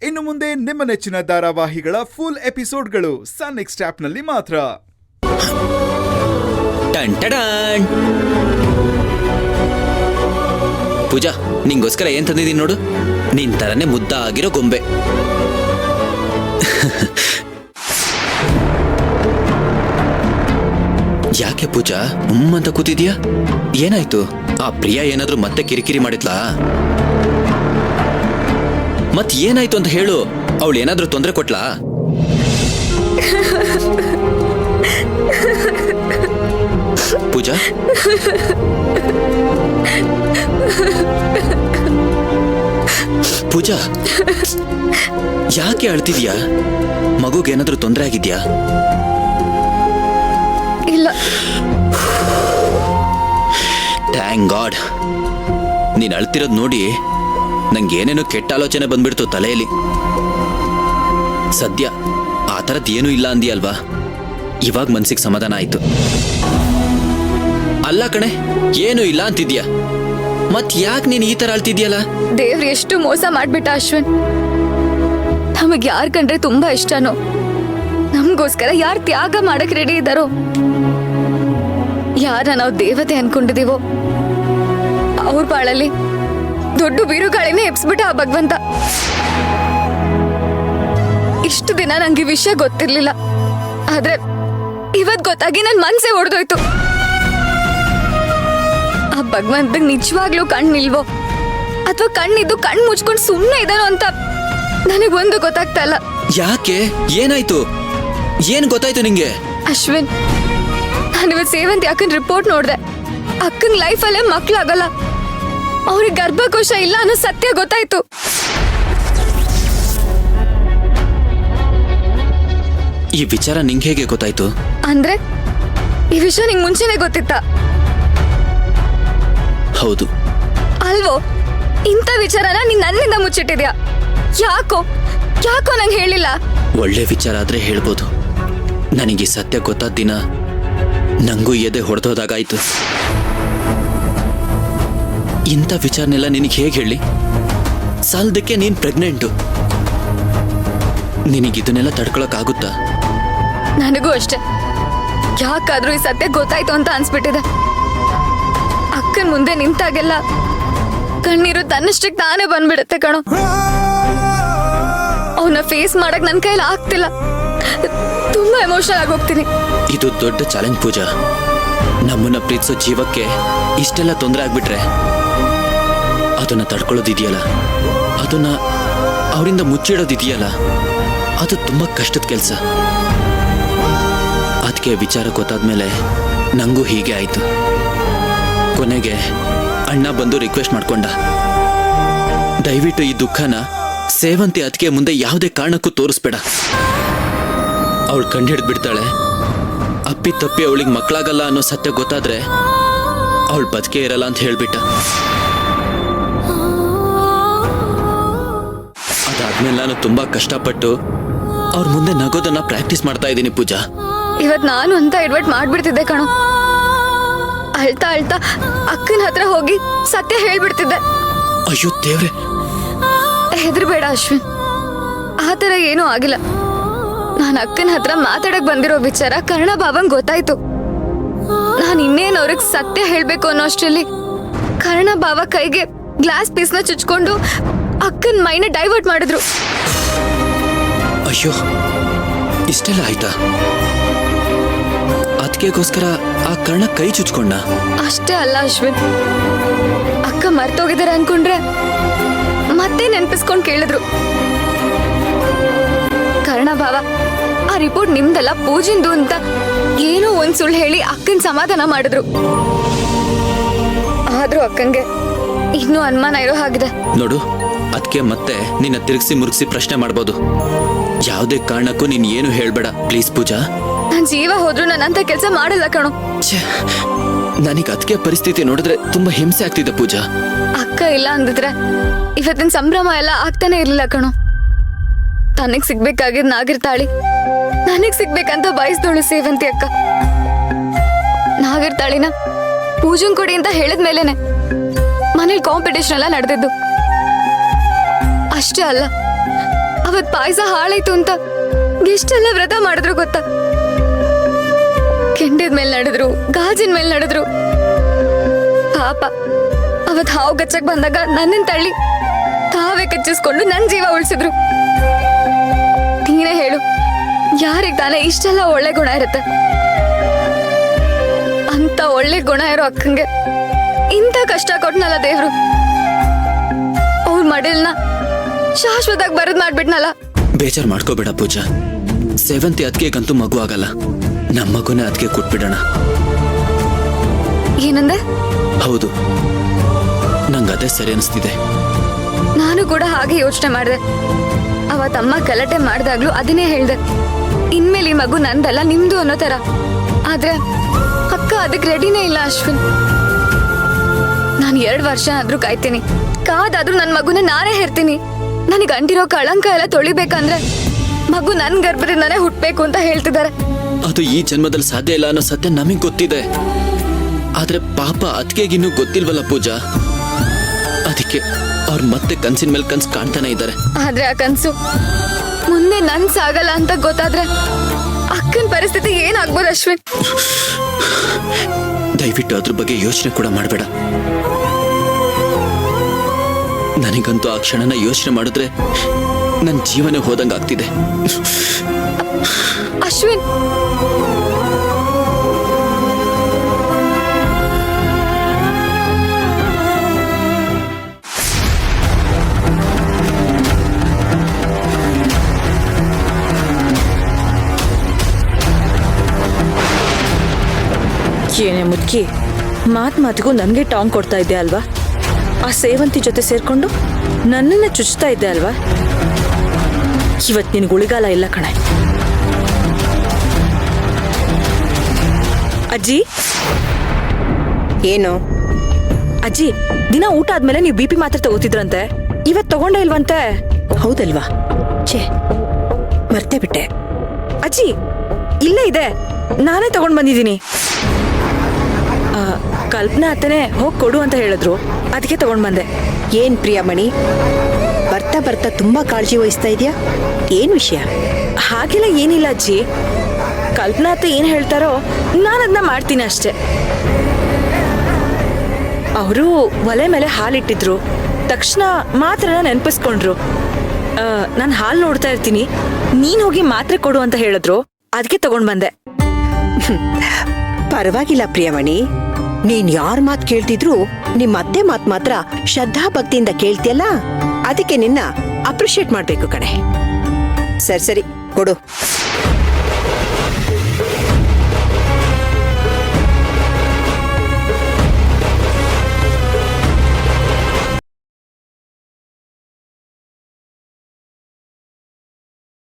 ಇನ್ನು ಮುಂದೆ ನಿಮ್ಮ ನೆಚ್ಚಿನ ಧಾರಾವಾಹಿಗಳ ಫುಲ್ ಎಪಿಸೋಡ್ಗಳು ಸನ್ ನೆಕ್ಸ್ಟ್ ಆಪ್ನಲ್ಲಿ ಮಾತ್ರ. ಪೂಜಾ, ನಿಂಗೋಸ್ಕರ ಏನ್ ತಂದಿದ್ದೀನಿ ನೋಡು. ನಿನ್ ತರನೇ ಮುದ್ದ ಆಗಿರೋ ಗೊಂಬೆ. ಯಾಕೆ ಪೂಜಾ ಅಂತ ಕೂತಿದ್ಯಾ? ಏನಾಯ್ತು? ಆ ಪ್ರಿಯಾ ಏನಾದ್ರೂ ಮತ್ತೆ ಕಿರಿಕಿರಿ ಮಾಡಿದ್ಲಾ? ಮತ್ ಏನಾಯ್ತು ಅಂತ ಹೇಳು. ಅವಳು ಏನಾದ್ರೂ ತೊಂದರೆ ಕೊಟ್ಲಾ? ಪೂಜಾ, ಪೂಜಾ ಯಾಕೆ ಅಳ್ತಿದ್ಯಾ? ಮಗುಗೇನಾದ್ರೂ ತೊಂದರೆ ಆಗಿದ್ಯಾ? ಇಲ್ಲ. Thank god. ನೀನ್ ಅಳ್ತಿರೋದ್ ನೋಡಿ ನಂಗೇನೇನೋ ಕೆಟ್ಟ ಆಲೋಚನೆ ಬಂದ್ಬಿಡ್ತು ತಲೆಯಲ್ಲಿ. ಸದ್ಯ ಆ ಥರದ್ ಏನೂ ಇಲ್ಲ ಅಂದಿಯಲ್ವಾ, ಇವಾಗ ಮನ್ಸಿಗೆ ಸಮಾಧಾನ ಆಯ್ತು. ಅಲ್ಲ ಕಣೆ, ಏನೂ ಇಲ್ಲ ಅಂತಿದ್ಯಾ, ಮತ್ ಯಾಕೆ ನೀನ್ ಈ ತರ ಅಳ್ತಿದ್ಯಲ್ಲ? ದೇವ್ರು ಎಷ್ಟು ಮೋಸ ಮಾಡ್ಬಿಟ್ಟ ಅಶ್ವಿನ್. ನಮಗ್ ಯಾರ್ ಕಂಡ್ರೆ ತುಂಬಾ ಇಷ್ಟನೋ, ನಮಗೋಸ್ಕರ ಯಾರು ತ್ಯಾಗ ಮಾಡಕ್ ರೆಡಿ ಇದ್ದಾರೋ, ಯಾರ ನಾವು ದೇವತೆ ಅನ್ಕೊಂಡಿದೀವೋ ಅವ್ರ ಬಾಳಲ್ಲಿ ದೊಡ್ಡ ಬಿರುಗಾಳಿನೇ ಎಬ್ಸ್ಬಿಟ್ಟ ಆ ಭಗವಂತ. ಇಷ್ಟು ದಿನ ನಂಗೆ ಈ ವಿಷಯ ಗೊತ್ತಿರ್ಲಿಲ್ಲ, ಆದ್ರೆ ಇವತ್ ಗೊತ್ತಾಗಿ ನನ್ ಮನ್ಸೇ ಹೊಡೆದೋಯ್ತು. ಆ ಭಗವಂತಗ್ ನಿಜವಾಗ್ಲೂ ಕಣ್ಣಿಲ್ವೋ ಅಥವಾ ಕಣ್ಣಿದ್ದು ಕಣ್ ಮುಚ್ಕೊಂಡು ಸುಮ್ಮನೆ ಇದಾನೋ ಅಂತ ನನಗೊಂದು ಗೊತ್ತಾಗ್ತಾ ಇಲ್ಲ. ಯಾಕೆ? ಏನಾಯ್ತು? ಏನ್ ಗೊತ್ತಾಯ್ತು ನಿಂಗೆ? ಅಶ್ವಿನ್, ನಾನಿವತ್ ಸೇವಂತಿ ಅಕ್ಕನ್ ರಿಪೋರ್ಟ್ ನೋಡ್ದೆ. ಅಕ್ಕನ್ ಲೈಫಲ್ಲೇ ಮಕ್ಳಾಗಲ್ಲ, ಅವ್ರಿಗೆ ಗರ್ಭಕೋಶ ಇಲ್ಲ ಅನ್ನೋ ಸತ್ಯ ಗೊತ್ತಾಯ್ತು. ಈ ವಿಚಾರ ನಿಂಗೆ ಹೇಗೆ ಗೊತ್ತಾಯ್ತು? ಅಂದ್ರೆ ಈ ವಿಷಯ ನಿಂಗೆ ಮುಂಚೆನೆ ಗೊತ್ತಿತ್ತ? ಹೌದು. ಅಲ್ವೋ? ಇಂಥ ವಿಚಾರನ ನೀನ್ ನನ್ನಿಂದ ಮುಚ್ಚಿಟ್ಟಿದ್ಯಾ. ಯಾಕೋ ಯಾಕೋ ನಂಗೆ ಹೇಳಿಲ್ಲ? ಒಳ್ಳೆ ವಿಚಾರ ಆದ್ರೆ ಹೇಳ್ಬೋದು. ನನಗೆ ಸತ್ಯ ಗೊತ್ತಾದ ದಿನ ನಂಗೂ ಎದೆ ಹೊಡೆದೋದಾಗಾಯ್ತು. ಇಂಥ ವಿಚಾರನೆಲ್ಲ ನಿನಗೆ ಹೇಗೆ ಹೇಳಿ? ಸಾಲದಕ್ಕೆ ನೀನ್ ಪ್ರೆಗ್ನೆಂಟು. ನಿನಗಿದನ್ನೆಲ್ಲ ತಡ್ಕೊಳಕ್ಕಾಗುತ್ತಾ? ನನಗೂ ಅಷ್ಟೆ. ಯಾಕಾದ್ರೂ ಈ ಸತ್ಯ ಗೊತ್ತಾಯ್ತು ಅಂತ ಅನ್ಸ್ಬಿಟ್ಟಿದೆ. ಅಕ್ಕನ್ ಮುಂದೆ ನಿಂತಾಗೆಲ್ಲ ಕಣ್ಣೀರು ತನ್ನಷ್ಟಕ್ಕೆ ತಾನೇ ಬಂದ್ಬಿಡುತ್ತೆ ಕಣೋ. ಅವನ್ನ ಫೇಸ್ ಮಾಡಕ್ ನನ್ ಕೈಲಿ ಆಗ್ತಿಲ್ಲ. ತುಂಬಾ ಎಮೋಷನಲ್ ಆಗೋಗ್ತೀನಿ. ಇದು ದೊಡ್ಡ ಚಾಲೆಂಜ್ ಪೂಜಾ. ನಮ್ಮನ್ನ ಪ್ರೀತಿಸೋ ಜೀವಕ್ಕೆ ಇಷ್ಟೆಲ್ಲ ತೊಂದರೆ ಆಗ್ಬಿಟ್ರೆ ಅದನ್ನ ತಡ್ಕೊಳ್ಳೋದಿದೆಯಲ್ಲ, ಅದನ್ನ ಅವರಿಂದ ಮುಚ್ಚಿಡೋದಿದೆಯಲ್ಲ, ಅದು ತುಂಬಾ ಕಷ್ಟದ ಕೆಲಸ. ಅದಕ್ಕೆ ವಿಚಾರ ಗೊತ್ತಾದ್ಮೇಲೆ ನಂಗೂ ಹೀಗೆ ಆಯ್ತು. ಕೊನೆಗೆ ಅಣ್ಣ ಬಂದು ರಿಕ್ವೆಸ್ಟ್ ಮಾಡ್ಕೊಂಡ, ದಯವಿಟ್ಟು ಈ ದುಃಖನ ಸೇವಂತಿ ಅದಕ್ಕೆ ಮುಂದೆ ಯಾವುದೇ ಕಾರಣಕ್ಕೂ ತೋರಿಸ್ಬೇಡ. ಅವಳು ಕಂಡುಹಿಡಿದು ಬಿಡ್ತಾಳೆ. ಅಪ್ಪಿ ತಪ್ಪಿ ಅವಳಿಗೆ ಮಕ್ಕಳಾಗಲ್ಲ ಅನ್ನೋ ಸತ್ಯ ಗೊತ್ತಾದ್ರೆ ಅವಳು ಬದುಕೇ ಇರಲ್ಲ ಅಂತ ಹೇಳ್ಬಿಟ್ಟ. ಅದಾದ್ಮೇಲೆ ನಾನು ತುಂಬಾ ಕಷ್ಟಪಟ್ಟು ಅವ್ರ ಮುಂದೆ ನಗೋದನ್ನ ಪ್ರಾಕ್ಟೀಸ್ ಮಾಡ್ತಾ ಇದ್ದೀನಿ ಪೂಜಾ. ಇವತ್ ನಾನು ಅಂತ ಎಡ್ವರ್ಟ್ ಮಾಡ್ಬಿಡ್ತಿದ್ದೆ ಕಣೋ. ಅಳ್ತಾ ಅಳ್ತಾ ಅಕ್ಕನ ಹತ್ರ ಹೋಗಿ ಸತ್ಯ ಹೇಳ್ಬಿಡ್ತಿದ್ದೆ. ಅಯ್ಯೋ ದೇವ್ರೆ. ಹೆದರ್ಬೇಡ ಅಶ್ವಿನ್, ಆ ತರ ಏನೂ ಆಗಿಲ್ಲ. ನಾನು ಅಕ್ಕನ ಹತ್ರ ಮಾತಾಡಕ್ ಬಂದಿರೋ ವಿಚಾರ ಕರ್ಣ ಬಾಬಂಗ್ ಗೊತ್ತಾಯ್ತು. ನಾನು ಇನ್ನೇನು ಅವ್ರಿಗೆ ಸತ್ಯ ಹೇಳ್ಬೇಕು ಅನ್ನೋ ಅಷ್ಟರಲ್ಲಿ ಕರ್ಣ ಬಾವ ಕೈಗೆ ಗ್ಲಾಸ್ ಪೀಸ್ನ ಚುಚ್ಕೊಂಡು ಅಕ್ಕನ ಮೈನ ಡೈವರ್ಟ್ ಮಾಡಿದ್ರು. ಅಯ್ಯೋ, ಇಷ್ಟೆಲ್ಲ ಆಯ್ತಾ? ಅದಕ್ಕೆಗೋಸ್ಕರ ಆ ಕರ್ಣ ಕೈ ಚುಚ್ಕೊಂಡ? ಅಷ್ಟೇ ಅಲ್ಲ ಅಶ್ವಿನ್, ಅಕ್ಕ ಮರ್ತೋಗಿದಾರೆ ಅನ್ಕೊಂಡ್ರೆ ಮತ್ತೆ ನೆನ್ಪಿಸ್ಕೊಂಡ್ ಕೇಳಿದ್ರು. ಕರ್ಣ ಭಾವ ಆ ರಿಪೋರ್ಟ್ ನಿಮ್ದಲ್ಲ ಪೂಜಿಂದು ಅಂತ ಏನೋ ಒಂದ್ ಸುಳ್ಳು ಹೇಳಿ ಅಕ್ಕನ್ ಸಮಾಧಾನ ಮಾಡಿದ್ರು. ಆದ್ರೂ ಅಕ್ಕಂಗೆ ಇನ್ನೂ ಅನುಮಾನ ಇರೋ ಹಾಗಿದೆ. ನೋಡು, ಅದಕ್ಕೆ ಮತ್ತೆ ನಿನ್ನ ತಿರುಗಿಸಿ ಮುರುಗಿಸಿ ಪ್ರಶ್ನೆ ಮಾಡ್ಬೋದು. ಯಾವುದೇ ಕಾರಣಕ್ಕೂ ನೀನ್ ಏನು ಹೇಳ್ಬೇಡ ಪ್ಲೀಸ್ ಪೂಜಾ. ನನ್ ಜೀವ ಹೋದ್ರು ನನ್ನಂತ ಕೆಲಸ ಮಾಡಲ್ಲ ಕಣೋ. ನನಗೆ ಅದಕ್ಕೆ ಪರಿಸ್ಥಿತಿ ನೋಡಿದ್ರೆ ತುಂಬಾ ಹಿಂಸೆ ಆಗ್ತಿದೆ ಪೂಜಾ. ಅಕ್ಕ ಇಲ್ಲ ಅಂದಿದ್ರೆ ಇವತ್ತಿನ ಸಂಭ್ರಮ ಎಲ್ಲ ಆಗ್ತಾನೆ ಇರ್ಲಿಲ್ಲ ಕಣೋ. ತನಗ್ ಸಿಗ್ಬೇಕಾಗಿದ್ ನಾಗಿರ್ತಾಳಿ, ನನಗ್ ಸಿಗ್ಬೇಕಂತ ಬಯಸ್ದೋಳು ಸೇವಂತಿ ಅಕ್ಕ. ನಾಗಿರ್ತಾಳಿನ ಪೂಜನ್ ಕೊಡಿ ಅಂತ ಹೇಳಿದ್ಮೇಲೆನೆ ಮನೇಲಿ ಕಾಂಪಿಟೇಷನ್ ಎಲ್ಲ ನಡೆದಿದ್ದು. ಅಷ್ಟೇ ಅಲ್ಲ, ಅವತ್ ಪಾಯಸ ಹಾಳಾಯ್ತು ಅಂತ ಎಷ್ಟೆಲ್ಲ ವ್ರತ ಮಾಡಿದ್ರು ಗೊತ್ತಾ? ಕೆಂಡದ ಮೇಲೆ ನಡೆದ್ರು, ಗಾಜಿನ ಮೇಲೆ ನಡೆದ್ರು. ಪಾಪ ಅವತ್ ಹಾವು ಗಚ್ಚಕ್ ಬಂದಾಗ ನನ್ನನ್ ತಳ್ಳಿ ತಾವೇ ಕಚ್ಚಿಸ್ಕೊಂಡು ನನ್ ಜೀವ ಉಳಿಸಿದ್ರು. ನೀನೇ ಹೇಳು, ಯಾರಿಗ್ ತಾನೇ ಇಷ್ಟೆಲ್ಲ ಒಳ್ಳೆ ಗುಣ ಇರುತ್ತೆ? ಅಂತ ಒಳ್ಳೆ ಗುಣ ಇರೋ ಅಕ್ಕಂಗೆ ಇಂಥ ಕಷ್ಟ ಕೊಟ್ನಲ್ಲ ದೇವ್ರು. ಅವ್ರ ಮಡಿಲ್ನ ಶಾಶ್ವತವಾಗಿ ಬರದ್ ಮಾಡ್ಬಿಟ್ನಲ್ಲ. ಬೇಜಾರ್ ಮಾಡ್ಕೋಬೇಡ ಪೂಜಾ. ಸೇವಂತಿ ಅದಕ್ಕೆಗಂತೂ ಮಗು ಆಗಲ್ಲ. ನಮ್ಮ ಮಗುನೇ ಅದಕ್ಕೆ ಕೊಟ್ಬಿಡೋಣ. ಏನಂದೆ? ಹೌದು, ನಂಗದೇ ಸರಿ ಅನಿಸ್ತಿದೆ. ನಾನು ಕೂಡ ಹಾಗೆ ಯೋಚನೆ ಮಾಡಿದೆ. ಅವತ್ತಮ್ಮ ಗಲಾಟೆ ಮಾಡ್ದಾಗ್ಲೂ ಅದನ್ನೇ ಹೇಳ್ದೆ, ಇನ್ಮೇಲೆ ಈ ಮಗು ನಂದಲ್ಲ ನಿಮ್ದು ಅನ್ನೋ ತರ. ಆದ್ರೆ ಅಕ್ಕ ಅದಕ್ಕೆ ರೆಡಿನೇ ಇಲ್ಲ ಅಶ್ವಿನ್. ನಾನು 2 ವರ್ಷ ಆದ್ರೂ ಕಾಯ್ತೀನಿ, ಕಾದಾದ್ರೂ ನನ್ ಮಗುನ ನಾನೇ ಹೆರ್ತೀನಿ. ನನಗೆ ಅಂಟಿರೋ ಕಳಂಕ ಎಲ್ಲ ತೊಳಿಬೇಕಂದ್ರೆ ಮಗು ನನ್ ಗರ್ಭದಿಂದಾನೇ ಹುಟ್ಬೇಕು ಅಂತ ಹೇಳ್ತಿದ್ದಾರೆ. ಅದು ಈ ಜನ್ಮದಲ್ಲಿ ಸಾಧ್ಯ ಇಲ್ಲ ಅನ್ನೋ ಸತ್ಯ ನಮಗ್ ಗೊತ್ತಿದೆ. ಆದ್ರೆ ಪಾಪ ಅದಕ್ಕೆಗಿನ್ನೂ ಗೊತ್ತಿಲ್ವಲ್ಲ ಪೂಜಾ. ಅದಕ್ಕೆ ಅವ್ರು ಮತ್ತೆ ಕನ್ಸಿನ ಮೇಲೆ ಕನ್ಸು ಕಾಣ್ತಾನೆ ಇದ್ದಾರೆ. ಆದ್ರೆ ಆ ಕನ್ಸು ಮುಂದೆ ನನ್ಸಾಗಲ್ಲ ಅಂತ ಗೊತ್ತಾದ್ರೆ ಅಕ್ಕನ ಪರಿಸ್ಥಿತಿ ಏನಾಗ್ಬೋದು ಅಶ್ವಿನ್? ದಯವಿಟ್ಟು ಅದ್ರ ಬಗ್ಗೆ ಯೋಚನೆ ಕೂಡ ಮಾಡಬೇಡ. ನನಗಂತೂ ಆ ಕ್ಷಣನ ಯೋಚನೆ ಮಾಡಿದ್ರೆ ನನ್ನ ಜೀವನ ಹೋದಂಗ ಆಗ್ತಿದೆ. ಅಶ್ವಿನ್, ಏನೇ ಮುದ್ಕಿ, ಮಾತಿಗೂ ನನಗೆ ಟಾಂಗ್ ಕೊಡ್ತಾ ಇದ್ದೆ ಅಲ್ವಾ? ಆ ಸೇವಂತಿ ಜೊತೆ ಸೇರ್ಕೊಂಡು ನನ್ನನ್ನ ಚುಚ್ತಾ ಇದ್ದೆ ಅಲ್ವಾ? ಇವತ್ತು ನಿನಗೆ ಉಳಿಗಾಲ ಇಲ್ಲ ಕಣೆ. ಅಜ್ಜಿ, ಏನು ಅಜ್ಜಿ, ದಿನ ಊಟ ಆದ್ಮೇಲೆ ನೀವು BP ಮಾತ್ರೆ ತಗೋತಿದ್ರಂತೆ, ಇವತ್ತು ತಗೊಂಡೇ ಇಲ್ವಂತೆ? ಹೌದಲ್ವಾ? ಛೇ, ಮರ್ತೇ ಬಿಟ್ಟೆ. ಅಜ್ಜಿ, ಇಲ್ಲೇ ಇದೆ, ನಾನೇ ತಗೊಂಡ್ ಬಂದಿದ್ದೀನಿ. ಕಲ್ಪನಾ ಅತ್ತನೇ ಹೋಗಿ ಕೊಡು ಅಂತ ಹೇಳಿದ್ರು, ಅದಕ್ಕೆ ತಗೊಂಡ್ ಬಂದೆ. ಏನ್ ಪ್ರಿಯಮಣಿ, ಬರ್ತಾ ಬರ್ತಾ ತುಂಬಾ ಕಾಳಜಿ ವಹಿಸ್ತಾ ಇದೆಯಾ? ಏನ್ ವಿಷಯ? ಹಾಗೆಲ್ಲ ಏನಿಲ್ಲ ಅಜ್ಜಿ. ಕಲ್ಪನಾ ಅತ್ತೆ ಏನ್ ಹೇಳ್ತಾರೋ ನಾನು ಅದನ್ನ ಮಾಡ್ತೀನಿ ಅಷ್ಟೇ. ಅವರು ಒಲೆ ಮೇಲೆ ಹಾಲಿಟ್ಟಿದ್ರು, ತಕ್ಷಣ ಮಾತ್ರ ನೆನಪಿಸ್ಕೊಂಡ್ರು. ನಾನು ಹಾಲು ನೋಡ್ತಾ ಇರ್ತೀನಿ, ನೀನ್ ಹೋಗಿ ಮಾತ್ರೆ ಕೊಡು ಅಂತ ಹೇಳಿದ್ರು, ಅದಕ್ಕೆ ತಗೊಂಡ್ ಬಂದೆ. ಪರವಾಗಿಲ್ಲ ಪ್ರಿಯಮಣಿ, ನೀನ್ ಯಾರ್ ಮಾತ್ ಕೇಳ್ತಿದ್ರು ನಿಮ್ ಅತ್ತೆ ಮಾತ್ ಮಾತ್ರ ಶ್ರದ್ಧಾ ಭಕ್ತಿಯಿಂದ ಕೇಳ್ತಿಯಲ್ಲ, ಅದಕ್ಕೆ ನಿನ್ನ ಅಪ್ರಿಶಿಯೇಟ್ ಮಾಡ್ಬೇಕು ಕಣೆ. ಸರಿ ಕೊಡು.